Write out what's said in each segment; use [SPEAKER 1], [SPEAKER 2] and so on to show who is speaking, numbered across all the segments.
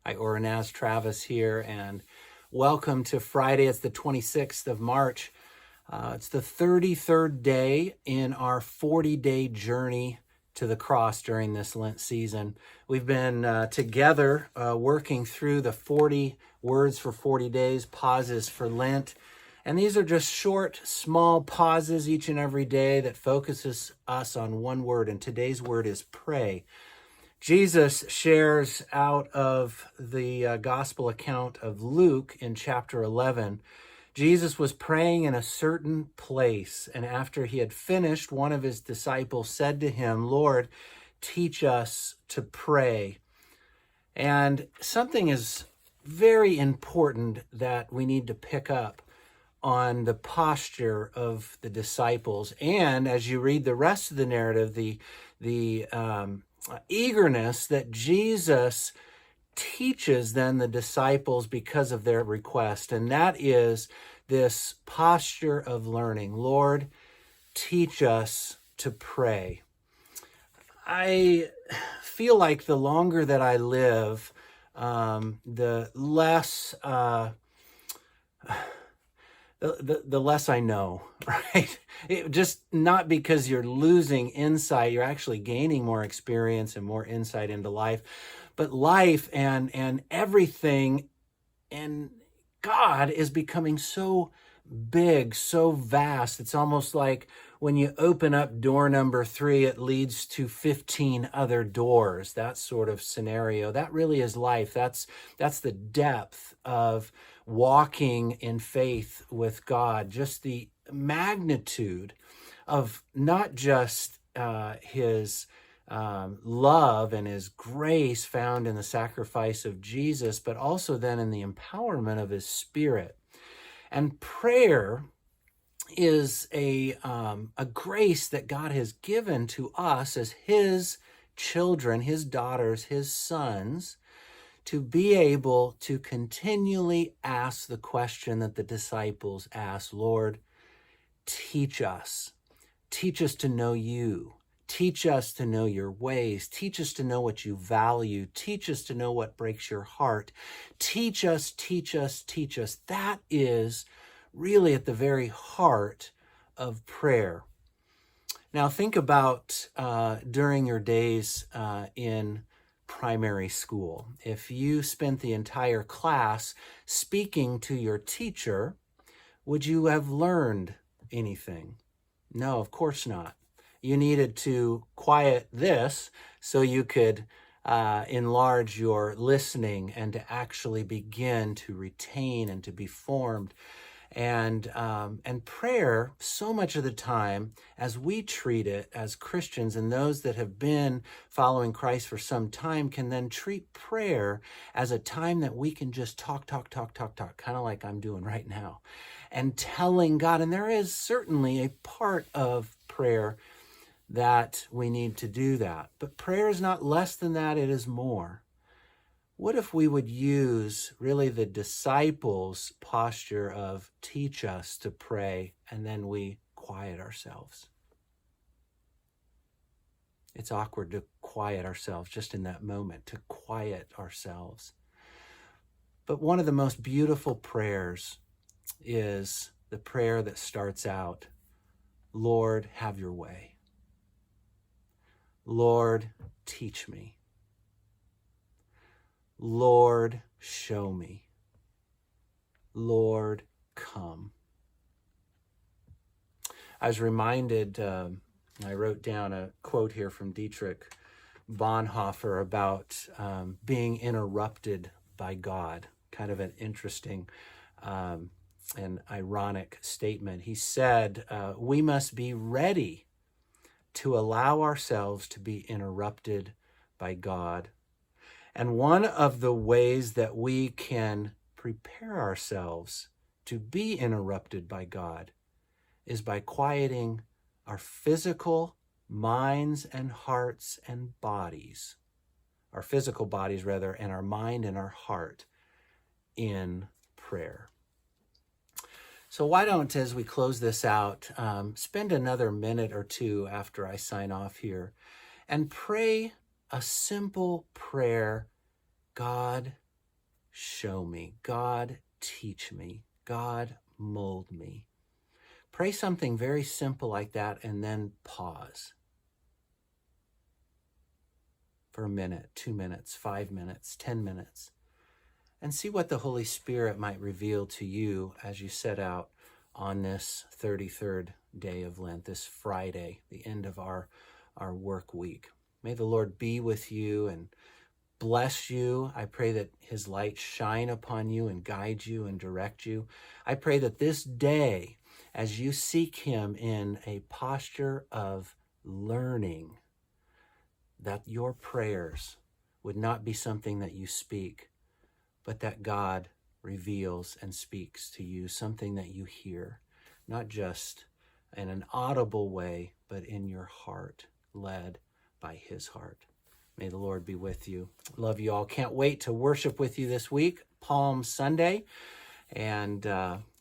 [SPEAKER 1] Hi, OroNaz, Travis here, and welcome to Friday. It's the 26th of March. It's the 33rd day in our 40-day journey to the cross during this Lent season. We've been together working through the 40 words for 40 days, pauses for Lent. And these are just short, small pauses each and every day that focuses us on one word. And today's word is pray. Jesus shares out of the gospel account of Luke in chapter 11. Jesus was praying in a certain place, and after he had finished, one of his disciples said to him, "Lord, teach us to pray." And something is very important that we need to pick up on the posture of the disciples. And as you read the rest of the narrative, the eagerness that Jesus teaches then the disciples because of their request. And that is this posture of learning. Lord, teach us to pray. I feel like the longer that I live, the less the less I know, right? Just not because you're losing insight, you're actually gaining more experience and more insight into life, but life and everything and God is becoming so big, so vast. It's almost like when you open up door number 3, it leads to 15 other doors, that sort of scenario. That really is life. That's the depth of walking in faith with God, just the magnitude of not just his love and his grace found in the sacrifice of Jesus, but also then in the empowerment of his Spirit. And prayer is a grace that God has given to us as his children, his daughters, his sons, to be able to continually ask the question that the disciples asked, Lord, teach us. Teach us to know you. Teach us to know your ways. Teach us to know what you value. Teach us to know what breaks your heart. Teach us, teach us, teach us. That is really at the very heart of prayer. Now think about during your days in primary school. If you spent the entire class speaking to your teacher, would you have learned anything? No, of course not. You needed to quiet this so you could enlarge your listening and to actually begin to retain and to be formed. And prayer, so much of the time, as we treat it as Christians and those that have been following Christ for some time, can then treat prayer as a time that we can just talk, kind of like I'm doing right now, and telling God. And there is certainly a part of prayer that we need to do that. But prayer is not less than that, it is more. What if we would use really the disciples' posture of teach us to pray, and then we quiet ourselves? It's awkward to quiet ourselves just in that moment, to quiet ourselves. But one of the most beautiful prayers is the prayer that starts out, Lord, have your way. Lord, teach me. Lord, show me. Lord, come. I was reminded, I wrote down a quote here from Dietrich Bonhoeffer about being interrupted by God. Kind of an interesting and ironic statement. He said, we must be ready to allow ourselves to be interrupted by God. And one of the ways that we can prepare ourselves to be interrupted by God is by quieting our physical minds and hearts and bodies, our physical bodies rather, and our mind and our heart in prayer. So why don't, as we close this out, spend another minute or two after I sign off here and pray a simple prayer. God, show me. God, teach me. God, mold me. Pray something very simple like that and then pause for a minute, 2 minutes, 5 minutes, 10 minutes, and see what the Holy Spirit might reveal to you as you set out on this 33rd day of Lent, this Friday, the end of our work week. May the Lord be with you and bless you. I pray that his light shine upon you and guide you and direct you. I pray that this day, as you seek him in a posture of learning, that your prayers would not be something that you speak, but that God reveals and speaks to you, something that you hear, not just in an audible way, but in your heart, led by his heart. May the Lord be with you. Love you all. Can't wait to worship with you this week, Palm Sunday, and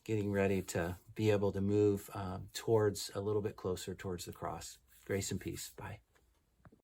[SPEAKER 1] getting ready to be able to move towards a little bit closer towards the cross. Grace and peace. Bye.